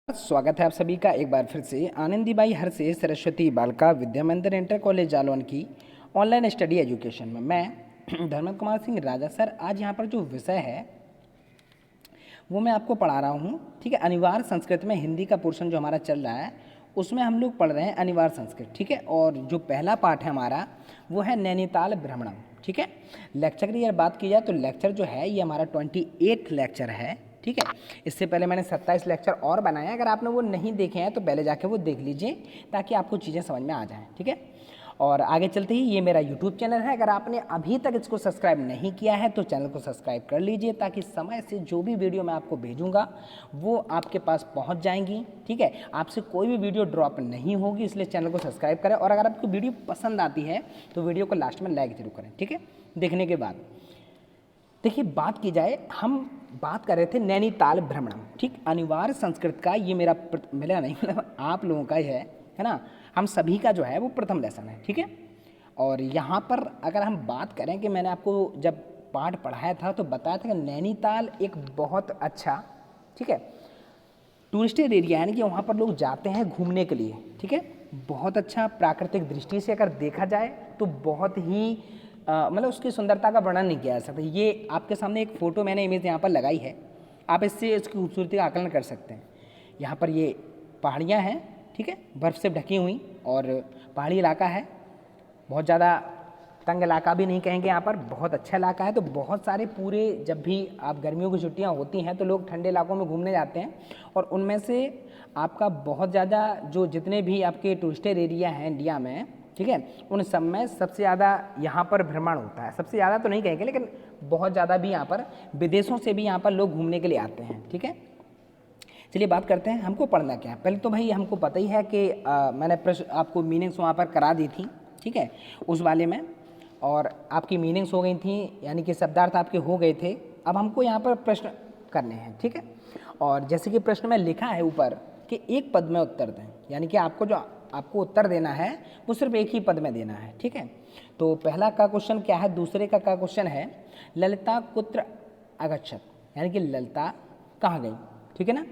स्वागत है आप सभी का एक बार फिर से आनंदीबाई हरसे सरस्वती बालिका विद्या मंदिर इंटर कॉलेज जालौन की ऑनलाइन स्टडी एजुकेशन में मैं धर्म कुमार सिंह राजा सर आज यहाँ पर जो विषय है वो मैं आपको पढ़ा रहा हूँ। ठीक है, अनिवार्य संस्कृत में हिंदी का पोर्शन जो हमारा चल रहा है उसमें हम लोग पढ़ रहे हैं अनिवार्य संस्कृत। ठीक है, और जो पहला पार्ट है हमारा वो है नैनीताल भ्रमणम। ठीक है, लेक्चर की अगर बात की जाए तो लेक्चर जो है ये हमारा 28 लेक्चर है। ठीक है, इससे पहले मैंने 27 लेक्चर और बनाए, अगर आपने वो नहीं देखे हैं तो पहले जाके वो देख लीजिए ताकि आपको चीज़ें समझ में आ जाएं। ठीक है, और आगे चलते ही ये मेरा यूट्यूब चैनल है, अगर आपने अभी तक इसको सब्सक्राइब नहीं किया है तो चैनल को सब्सक्राइब कर लीजिए ताकि समय से जो भी वीडियो मैं आपको भेजूंगा वो आपके पास पहुंच जाएंगी। ठीक है, आपसे कोई भी वीडियो ड्रॉप नहीं होगी, इसलिए चैनल को सब्सक्राइब करें और अगर आपको वीडियो पसंद आती है तो वीडियो को लास्ट में लाइक जरूर करें। ठीक है, देखने के बाद देखिए बात की जाए, हम बात कर रहे थे नैनीताल भ्रमणम। ठीक, अनिवार्य संस्कृत का ये मेरा नहीं मतलब आप लोगों का ही है ना, हम सभी का जो है वो प्रथम लेसन है। ठीक है, और यहाँ पर अगर हम बात करें कि मैंने आपको जब पाठ पढ़ाया था तो बताया था कि नैनीताल एक बहुत अच्छा, ठीक है, टूरिस्ट एरिया है, यानी कि वहाँ पर लोग जाते हैं घूमने के लिए। ठीक है, बहुत अच्छा प्राकृतिक दृष्टि से अगर देखा जाए तो बहुत ही मतलब उसकी सुंदरता का वर्णन नहीं किया जा सकता। ये आपके सामने एक फ़ोटो मैंने इमेज यहाँ पर लगाई है, आप इससे इसकी खूबसूरती का आकलन कर सकते हैं। यहाँ पर ये पहाड़ियाँ हैं, ठीक है, बर्फ़ से ढकी हुई, और पहाड़ी इलाका है, बहुत ज़्यादा तंग इलाका भी नहीं कहेंगे, यहाँ पर बहुत अच्छा इलाका है। तो बहुत सारे पूरे जब भी आप गर्मियों की छुट्टियाँ होती हैं तो लोग ठंडे इलाकों में घूमने जाते हैं, और उनमें से आपका बहुत ज़्यादा जो जितने भी आपके टूरिस्टर एरिया हैं इंडिया में, ठीक है, उन सब में सबसे ज़्यादा यहाँ पर भ्रमण होता है। सबसे ज़्यादा तो नहीं कहेंगे लेकिन बहुत ज़्यादा भी यहाँ पर विदेशों से भी यहाँ पर लोग घूमने के लिए आते हैं। ठीक है, चलिए बात करते हैं हमको पढ़ना क्या है। पहले तो भाई हमको पता ही है कि मैंने प्रश्न आपको मीनिंग्स वहाँ पर करा दी थी, ठीक है, उस वाले में, और आपकी मीनिंग्स हो गई थी, यानी कि शब्दार्थ आपके हो गए थे। अब हमको यहाँ पर प्रश्न करने हैं। ठीक है, और जैसे कि प्रश्न में लिखा है ऊपर कि एक पद में उत्तर दें, यानी कि आपको जो आपको उत्तर देना है वो सिर्फ एक ही पद में देना है। ठीक है, तो पहला का क्वेश्चन क्या है, दूसरे का क्वेश्चन है ललिता कुत्र अगच्छत, यानी कि ललिता कहाँ गई। ठीक है ना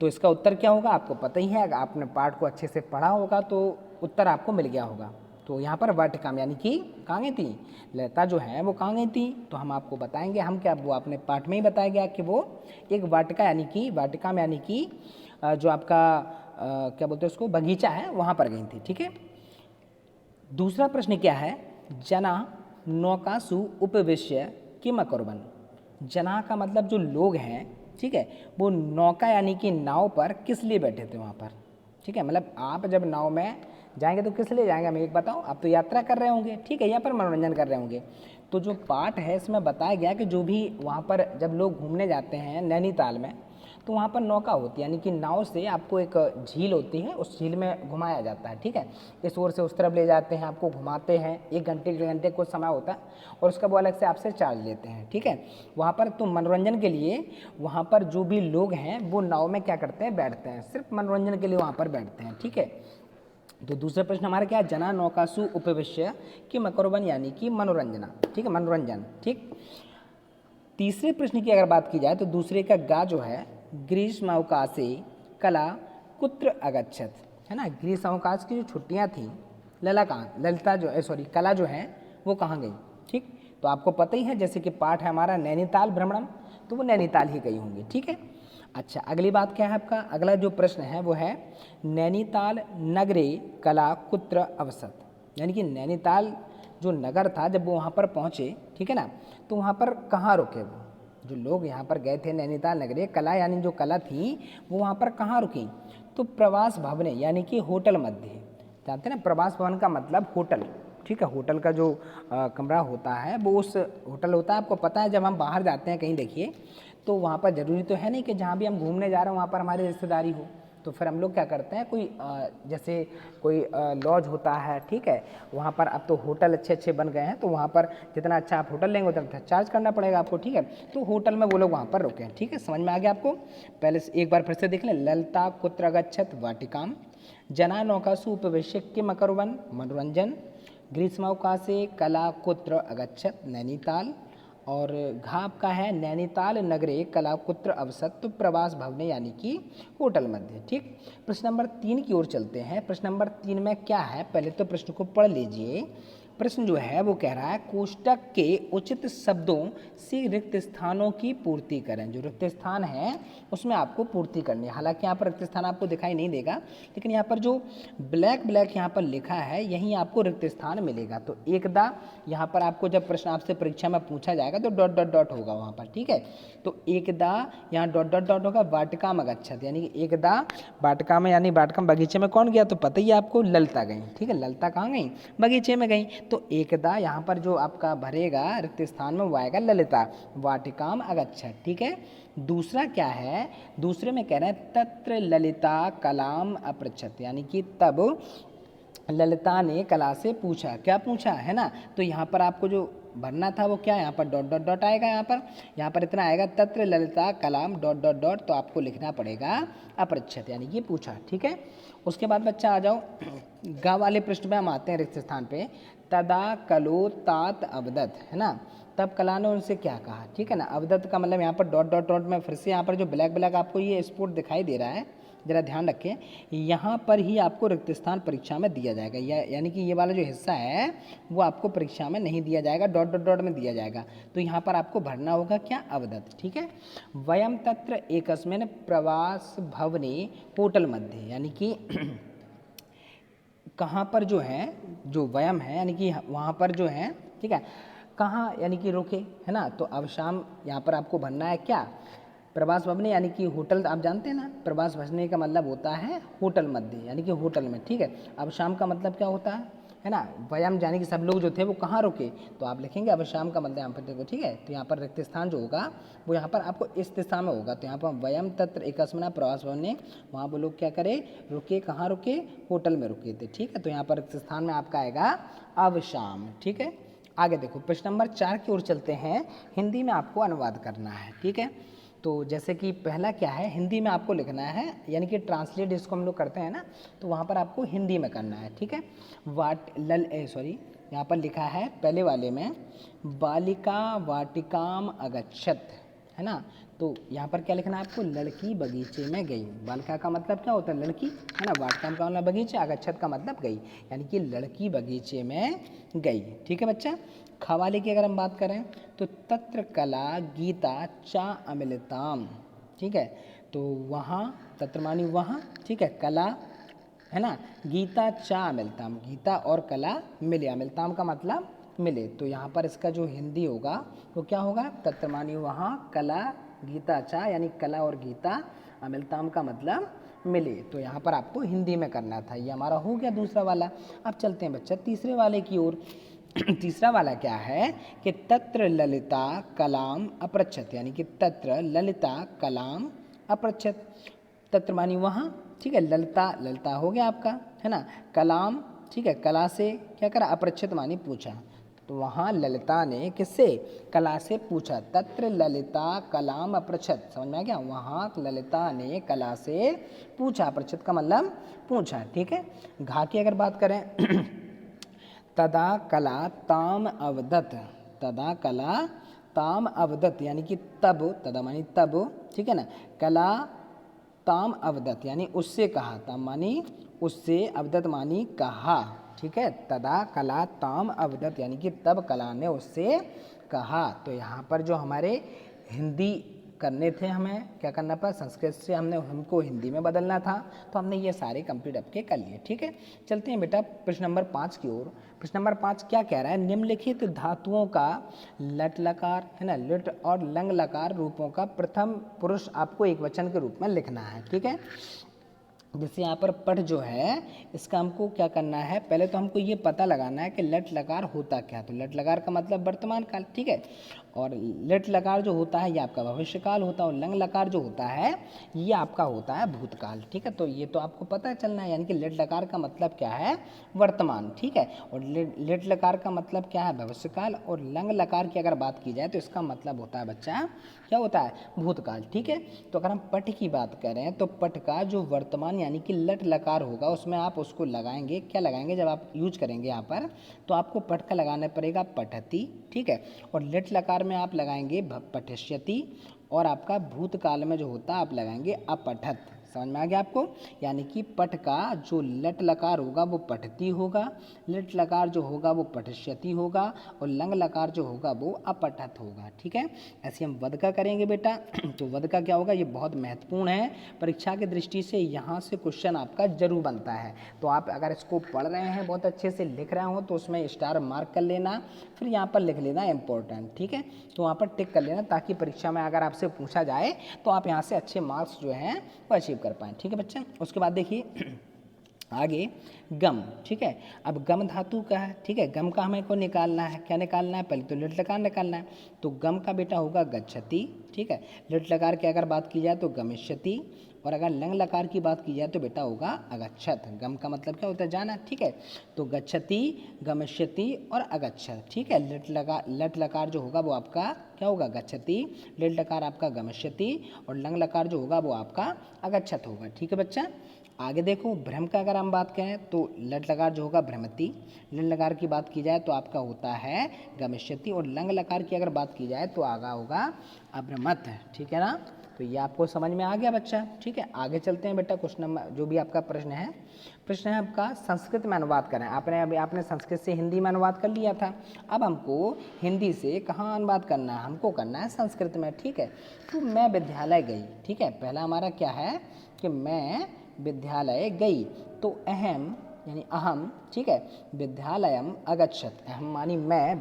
तो इसका उत्तर क्या होगा आपको पता ही है, अगर आपने पाठ को अच्छे से पढ़ा होगा तो उत्तर आपको मिल गया होगा। तो यहाँ पर वाटिका में, यानी कि कहाँ गई थी ललिता जो है वो कहाँ गई थी, तो हम आपको बताएंगे, हम क्या, वो आपने पाठ में ही बताया गया कि वो एक वाटिका, यानी कि वाटिका में, यानी कि जो आपका क्या बोलते हैं उसको, बगीचा है, वहाँ पर गई थी। ठीक है, दूसरा प्रश्न क्या है, जना नौकासु उपविश्य किम अकुर्वन्। जना का मतलब जो लोग हैं, ठीक है, वो नौका यानी कि नाव पर किस लिए बैठे थे वहाँ पर। ठीक है, मतलब आप जब नाव में जाएंगे तो किस लिए जाएंगे, मैं एक बताऊँ, आप तो यात्रा कर रहे होंगे, ठीक है, यहाँ पर मनोरंजन कर रहे होंगे। तो जो पाठ है इसमें बताया गया कि जो भी वहाँ पर जब लोग घूमने जाते हैं नैनीताल में तो वहाँ पर नौका होती है, यानी कि नाव से आपको एक झील होती है, उस झील में घुमाया जाता है। ठीक है, इस ओर से उस तरफ ले जाते हैं, आपको घुमाते हैं, 1 घंटे 1.5 घंटे कुछ समय होता है, और उसका वो अलग से आपसे चार्ज लेते हैं। ठीक है, वहाँ पर तो मनोरंजन के लिए वहाँ पर जो भी लोग हैं वो नाव में क्या करते हैं, बैठते हैं, सिर्फ मनोरंजन के लिए वहाँ पर बैठते हैं। ठीक है, तो दूसरा प्रश्न हमारा क्या है, जना नौकासु उपविश्य किम अकुर्वन्, यानी कि मनोरंजना। ठीक है, मनोरंजन। ठीक, तीसरे प्रश्न की अगर बात की जाए तो दूसरे का गा जो है, ग्रीष्मावकाशे कला कुत्र अगच्छत, है ना, ग्रीष्मावकाश की जो छुट्टियां थी, ललिता जो सॉरी कला जो है वो कहाँ गई। ठीक, तो आपको पता ही है, जैसे कि पाठ है हमारा नैनीताल भ्रमणम, तो वो नैनीताल ही गई होंगी। ठीक है, अच्छा अगली बात क्या है आपका, अगला जो प्रश्न है वो है नैनीताल नगरे कला कुत्र अवसत, यानी कि नैनीताल जो नगर था जब वो वहाँ पर पहुँचे, ठीक है ना, तो वहाँ पर कहाँ रुके वो, जो लोग यहाँ पर गए थे नैनीताल नगरी कला, यानी जो कला थी वो वहाँ पर कहाँ रुकी, तो प्रवास भवने, यानी कि होटल मध्य। जानते हैं ना, प्रवास भवन का मतलब होटल। ठीक है, होटल का जो कमरा होता है वो उस होटल होता है, आपको पता है जब हम बाहर जाते हैं कहीं देखिए तो वहाँ पर ज़रूरी तो है नहीं कि जहाँ भी हम घूमने जा रहे हैं वहाँ पर हमारी रिश्तेदारी हो, तो फिर हम लोग क्या करते हैं, कोई जैसे कोई लॉज होता है, ठीक है, वहाँ पर अब तो होटल अच्छे अच्छे बन गए हैं, तो वहाँ पर जितना अच्छा आप होटल लेंगे उतना चार्ज करना पड़ेगा आपको। ठीक है, तो होटल में वो लोग वहाँ पर रुके हैं। ठीक है, समझ में आ गया आपको, पहले एक बार फिर से देख लें, ललिता कुत्र गच्छत वाटिकाम, जना नौकासु उपवेश्य किम अकुर्वन् मनोरंजन, ग्रीष्मावकाशे कला कुत्र अगच्छत नैनीताल, और घा आपका है नैनीताल नगरे कलाकुत्र अवसत तो प्रवास भवने यानी कि होटल मध्य। ठीक, प्रश्न नंबर 3 की ओर चलते हैं। प्रश्न नंबर 3 में क्या है, पहले तो प्रश्न को पढ़ लीजिए। प्रश्न जो है वो कह रहा है कोष्टक के उचित शब्दों से रिक्त स्थानों की पूर्ति करें। जो रिक्त स्थान है उसमें आपको पूर्ति करनी है। हालांकि यहाँ पर रिक्त स्थान आपको दिखाई नहीं देगा, लेकिन यहाँ पर जो ब्लैक ब्लैक यहाँ पर लिखा है यहीं आपको रिक्त स्थान मिलेगा। तो एकदा यहाँ पर आपको जब प्रश्न आपसे परीक्षा में पूछा जाएगा तो डॉट डॉट डॉट होगा वहाँ पर। ठीक है, तो एकदा यहाँ डॉट डॉट डॉट होगा, वाटिका में गच्छत यानी कि एकदा वाटिका में यानी वाटिका बगीचे में कौन गया, तो पता ही है आपको, ललिता गई। ठीक है, ललिता कहाँ गई, बगीचे में गई। तो एकदा यहाँ पर जो आपका भरेगा रिक्त स्थान में वो आएगा ललिता वाटिकाम अगच्छत। ठीक है, दूसरा क्या है, दूसरे में कह रहे हैं तत्र ललिता कलाम अपृच्छत यानी कि तब ललिता ने कला से पूछा। क्या पूछा है ना, तो यहाँ पर आपको जो भरना था वो क्या, यहाँ पर डॉट डॉट डॉट आएगा। यहाँ पर इतना आएगा तत्र ललिता कलाम डॉट डॉट डॉट, तो आपको लिखना पड़ेगा अपृच्छत यानी कि पूछा। ठीक है, उसके बाद बच्चा आ जाओ गा वाले पृष्ठ में हम आते हैं रिक्त स्थान पे। तदा कलो तात अवदत है ना, तब कला ने उनसे क्या कहा। ठीक है ना, अवदत का मतलब यहाँ पर डॉट डॉट डॉट में फिर से यहाँ पर जो ब्लैक ब्लैक आपको ये स्पोर्ट दिखाई दे रहा है, जरा ध्यान रखें, यहाँ पर ही आपको रिक्त स्थान परीक्षा में दिया जाएगा। यानी कि ये वाला जो हिस्सा है वो आपको परीक्षा में नहीं दिया जाएगा, डॉट डॉट डॉट में दिया जाएगा। तो यहाँ पर आपको भरना होगा क्या, अवदत। ठीक है, वयम तत्र एकस्मिन् प्रवास भवने होटल मध्य यानी कि कहाँ पर जो है, जो वयम है यानी कि वहाँ पर जो है, ठीक है, कहाँ यानी कि रुके है ना। तो अब शाम यहाँ पर आपको भरना है क्या, प्रवास भवने यानी कि होटल, आप जानते हैं ना प्रवास भवने का मतलब होता है होटल मध्य यानी कि होटल में। ठीक है, अब शाम का मतलब क्या होता है ना, वयम यानी कि सब लोग जो थे वो कहाँ रुके, तो आप लिखेंगे अब शाम का मतलब यहाँ पर देखो। ठीक है, तो यहाँ पर रिक्त स्थान जो होगा वो यहाँ पर आपको इस दिशा में होगा। तो यहाँ पर वयम तत्र एकस्मिन् प्रवास भवने, वहाँ वो लोग क्या करे, रुके, कहाँ रुके, होटल में रुके थे। ठीक है, तो यहाँ पर रिक्त स्थान में आपका आएगा अब शाम। ठीक है, आगे देखो प्रश्न नंबर 4 की ओर चलते हैं। हिंदी में आपको अनुवाद करना है। ठीक है, तो जैसे कि पहला क्या है, हिंदी में आपको लिखना है यानी कि ट्रांसलेट जिसको हम लोग करते हैं ना, तो वहाँ पर आपको हिंदी में करना है। ठीक है, यहाँ पर लिखा है पहले वाले में बालिका वाटिकाम अगच्छत है ना, तो यहाँ पर क्या लिखना है आपको, लड़की बगीचे में गई। बालिका का मतलब क्या होता है, लड़की है ना, वाटिकाम का मतलब बगीचे, अगच्छत का मतलब गई, यानी कि लड़की बगीचे में गई। ठीक है बच्चा, खवाले की अगर हम बात करें तो तत्र कला गीता चा अमिलताम। ठीक है, तो वहाँ तत्र मानी वहाँ, ठीक है, कला है ना, गीता चा अमिलताम, गीता और कला मिले, अमिलताम का मतलब मिले। तो यहाँ पर इसका जो हिंदी होगा वो क्या होगा, तत्र मानी वहाँ, कला गीता चा यानी कला और गीता, अमिलताम का मतलब मिले। तो यहाँ पर आपको हिंदी में करना था। ये हमारा हो गया दूसरा वाला। अब चलते हैं बच्चा तीसरे वाले की ओर। तीसरा वाला क्या है कि तत्र ललिता कलाम अपृच्छत यानी कि तत्र ललिता कलाम अपृच्छत, तत्र मानी वहाँ, ठीक है, ललिता, ललिता हो गया आपका है ना, कलाम, ठीक है, कला से क्या करा, अपृच्छत मानी पूछा। तो वहाँ ललिता ने किससे, कला से पूछा। तत्र ललिता कलाम अपृच्छत, समझ में आ गया, वहाँ ललिता ने कला से पूछा, अपृच्छत का मतलब पूछा। ठीक है, घा की अगर बात करें तदा कला ताम अवदत, तदा कला ताम अवदत यानी कि तब, तदा मानी तब, ठीक है ना, कला ताम अवदत यानी उससे कहा, ताम मानी उससे, अवदत मानी कहा। ठीक है, तदा कला ताम अवदत यानी कि तब कला ने उससे कहा। तो यहाँ पर जो हमारे हिंदी करने थे, हमें क्या करना पड़ा, संस्कृत से हमको हिंदी में बदलना था, तो हमने ये सारे कंप्लीट आपके कर लिए। ठीक है, चलते हैं बेटा प्रश्न नंबर 5 की ओर। प्रश्न नंबर 5 क्या कह रहा है, निम्नलिखित धातुओं का लट लकार है ना, लिट और लंग लकार रूपों का प्रथम पुरुष आपको एक वचन के रूप में लिखना है। ठीक है, जैसे यहाँ पर पठ जो है इसका हमको क्या करना है, पहले तो हमको ये पता लगाना है कि लट लकार होता क्या है। तो लट लकार का मतलब वर्तमान काल, ठीक है, और लट लकार जो होता है ये आपका भविष्यकाल होता है, और लंग लकार जो होता है ये आपका होता है भूतकाल। ठीक है, तो ये तो आपको पता चलना है, यानी कि लट लकार का मतलब क्या है, वर्तमान। ठीक है, और लट लकार का मतलब क्या है, भविष्यकाल, और लंग लकार की अगर बात की जाए तो इसका मतलब होता है बच्चा, क्या होता है, भूतकाल। ठीक है, तो अगर हम पठ की बात करें तो पठ का जो वर्तमान यानी कि लट लकार होगा उसमें आप उसको लगाएंगे, क्या लगाएंगे, जब आप यूज करेंगे यहाँ पर तो आपको पठ का लगाना पड़ेगा पठती, ठीक है। और लट लकार में आप लगाएंगे पठिष्यति, और आपका भूतकाल में जो होता आप लगाएंगे अपठत। समझ में आ गया आपको? यानी कि पठ का जो लट लकार होगा वो पठती होगा, लट लकार जो होगा वो पठिष्यति होगा, और लंग लकार जो होगा वो अपठत होगा, ठीक है। ऐसे हम वध का करेंगे बेटा। तो वध का क्या होगा, ये बहुत महत्वपूर्ण है, परीक्षा की दृष्टि से यहाँ से क्वेश्चन आपका जरूर बनता है। तो आप अगर इसको पढ़ रहे हैं, बहुत अच्छे से लिख रहे हो, तो उसमें स्टार मार्क कर लेना, फिर यहाँ पर लिख लेना इम्पोर्टेंट, ठीक है। तो वहाँ पर टिक कर लेना, ताकि परीक्षा में अगर आपसे पूछा जाए तो आप यहाँ से अच्छे मार्क्स जो हैं वो अचीव कर पाएँ, ठीक है बच्चा। उसके बाद देखिए आगे गम, ठीक है। अब गम धातु का है, ठीक है। गम का हमें को निकालना है, क्या निकालना है, पहले तो लट लकार निकालना है। तो गम का बेटा होगा गच्छति, ठीक है। लट लकार की अगर बात की जाए तो गमिष्यति, और अगर लंग लकार की बात की जाए तो बेटा होगा अगच्छत। गम का मतलब क्या होता है, जाना, ठीक है। तो गच्छति, गमिष्यति और अगच्छत, ठीक है। लट लकार जो होगा वो आपका क्या होगा, गच्छति, लट लकार आपका गमिष्यति, और लंग लकार जो होगा वो आपका अगच्छत होगा, ठीक है बच्चा। आगे देखो भ्रम का अगर हम बात करें तो लट लकार जो होगा भ्रमति, लट लकार की बात की जाए तो आपका होता है गमिष्यति, और लंग लकार की अगर बात की जाए तो आगा होगा अभ्रमत, ठीक है ना। तो ये आपको समझ में आ गया बच्चा, ठीक है। आगे चलते हैं बेटा, क्वेश्चन नंबर जो भी आपका प्रश्न है आपका संस्कृत में अनुवाद करें। आपने संस्कृत से हिंदी में अनुवाद कर लिया था, अब हमको हिंदी से कहाँ अनुवाद करना है, हमको करना है संस्कृत में, ठीक है। तो मैं विद्यालय गई, ठीक है। पहला हमारा क्या है कि मैं विद्यालय गई, तो अहम यानी अहम, ठीक है, विद्यालयम अगच्छत, अहम मानी मैं,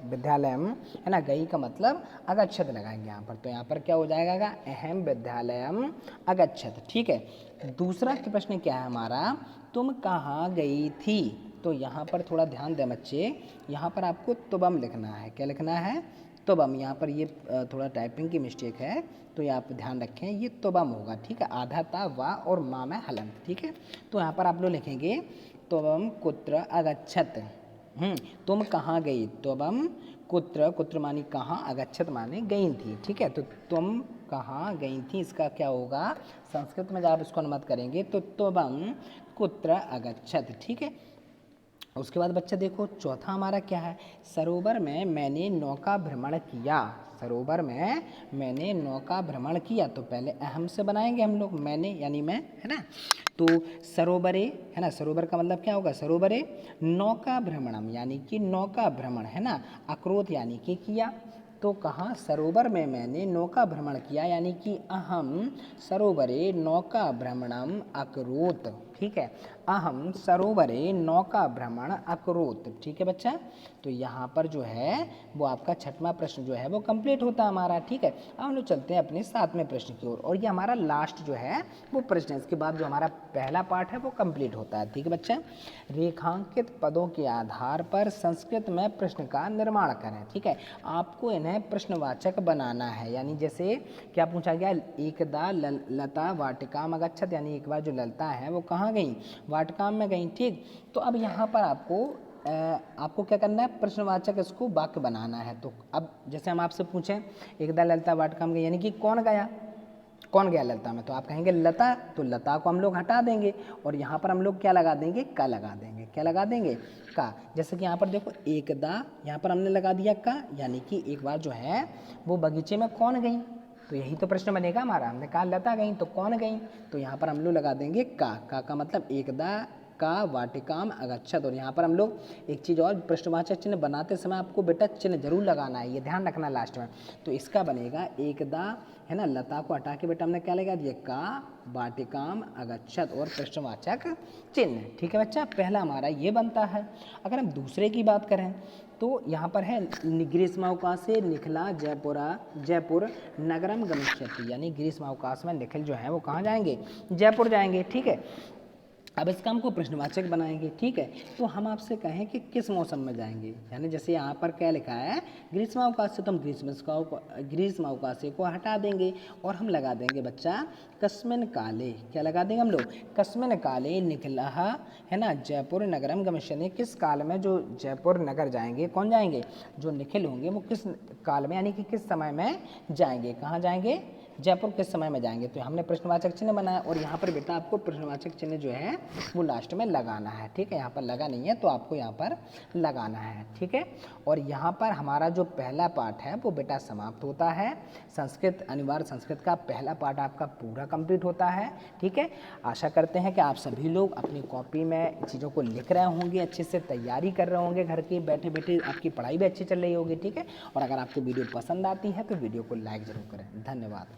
विद्यालयम है ना, गई का मतलब अगच्छत लगाएंगे यहाँ पर। तो यहाँ पर क्या हो जाएगा, अहम विद्यालयम अगच्छत, ठीक है। दूसरा प्रश्न क्या है हमारा, तुम कहाँ गई थी। तो यहाँ पर थोड़ा ध्यान दें बच्चे, यहाँ पर आपको तुबम लिखना है, क्या लिखना है, तुबम। यहाँ पर ये थोड़ा टाइपिंग की मिस्टेक है, तो ये आप ध्यान रखें, ये तुबम होगा, ठीक है। आधा ता वा और मा में हलंत, ठीक है। तो यहाँ पर आप लोग लिखेंगे तुबम कुत्र अगच्छत, तुम कहाँ गई, तुबम कुत्र, कुत्र मानी कहाँ, अगच्छत माने गई थी, ठीक है। तो तुम कहाँ गई थी, इसका क्या होगा, संस्कृत में जब आप इसको अनुवाद करेंगे तो तुबम कुत्र अगच्छत, ठीक है। उसके बाद बच्चा देखो चौथा हमारा क्या है, सरोवर में मैंने नौका भ्रमण किया, सरोवर में मैंने नौका भ्रमण किया। तो पहले अहम से बनाएंगे हम लोग, मैंने यानी मैं, है ना। तो सरोवरे, है ना, सरोवर का मतलब क्या होगा, सरोवरे नौका भ्रमणम यानी कि नौका भ्रमण, है ना। अक्रोत यानी कि किया, तो कहाँ, सरोवर में मैंने नौका भ्रमण किया, यानी कि अहम सरोवरे नौका भ्रमणम अकरोत, ठीक है। अहम सरोवरे नौका भ्रमण अकरोत, ठीक है बच्चा। तो यहाँ पर जो है वो आपका छठवां प्रश्न जो है वो कंप्लीट होता है हमारा, ठीक है। अब हम लोग चलते हैं अपने सातवें प्रश्न की ओर, और ये हमारा लास्ट जो है वो प्रश्न है, इसके बाद जो हमारा पहला पार्ट है वो कंप्लीट होता है, ठीक है बच्चा। रेखांकित पदों के आधार पर संस्कृत में प्रश्न का निर्माण करें, ठीक है। आपको इन्हें प्रश्नवाचक बनाना है, यानी जैसे क्या पूछा गया, एकदा लता वाटिकाम अगच्छत, यानी एक बार जो ललता है वो कहाँ गई, वाटिका में गई, ठीक। तो अब यहाँ पर आपको क्या करना है, प्रश्नवाचक इसको वाक्य बनाना है। तो अब जैसे हम आपसे पूछें एकदा ललता वाटिका में गई, यानी कि कौन गया, कौन गया ललता में, तो आप कहेंगे लता, तो लता को हम लोग हटा देंगे और यहाँ पर हम लोग क्या लगा देंगे, का लगा देंगे, क्या लगा देंगे, का। जैसे कि यहाँ पर देखो एकदा, यहाँ पर हमने लगा दिया का, यानी कि एक बार जो है वो बगीचे में कौन गई, तो यही तो प्रश्न बनेगा हमारा। हमने कहा लता गई, तो कौन गई, तो यहाँ पर हम लोग लगा देंगे का मतलब एकदा का वाटिकाम अगच्छत। और यहाँ पर हम लोग एक चीज़ और, प्रश्नवाचक चिन्ह बनाते समय आपको बेटा चिन्ह जरूर लगाना है, ये ध्यान रखना लास्ट में। तो इसका बनेगा एकदा, है ना, लता को हटा के बेटा हमने क्या लगा दिया, का वाटिकाम अगच्छत और प्रश्नवाचक चिन्ह, ठीक है बच्चा। पहला हमारा ये बनता है। अगर हम दूसरे की बात करें तो यहाँ पर है ग्रीष्मावकाश से निखिला जयपुर नगरम गमिष्यति, यानी ग्रीष्मावकाश में निखिल जो है वो कहाँ जाएंगे, जयपुर जाएंगे, ठीक है। अब इसका हमको प्रश्नवाचक बनाएंगे, ठीक है। तो हम आपसे कहें कि किस मौसम में जाएंगे, यानी जैसे यहाँ पर क्या लिखा है ग्रीष्मावकाश से, तो हम ग्रीष्मावकाश को हटा देंगे और हम लगा देंगे बच्चा कस्मिन काले, क्या लगा देंगे हम लोग, कस्मिन काले निखिला, है ना, जयपुर नगरम गमिष्यति, किस काल में जो जयपुर नगर जाएंगे, कौन जाएंगे, जो निखिल होंगे वो किस काल में, यानी कि किस समय में जाएंगे, कहाँ जाएंगे, जयपुर किस समय में जाएंगे, तो हमने प्रश्नवाचक चिन्ह बनाया और यहाँ पर बेटा आपको प्रश्नवाचक चिन्ह जो है वो लास्ट में लगाना है, ठीक है। यहाँ पर लगा नहीं है तो आपको यहाँ पर लगाना है, ठीक है। और यहाँ पर हमारा जो पहला पार्ट है वो बेटा समाप्त होता है। संस्कृत, अनिवार्य संस्कृत का पहला पार्ट आपका पूरा कंप्लीट होता है, ठीक है। आशा करते हैं कि आप सभी लोग अपनी कॉपी में चीज़ों को लिख रहे होंगे, अच्छे से तैयारी कर रहे होंगे, घर के बैठे बैठे आपकी पढ़ाई भी अच्छी चल रही होगी, ठीक है। और अगर आपको वीडियो पसंद आती है तो वीडियो को लाइक ज़रूर करें। धन्यवाद।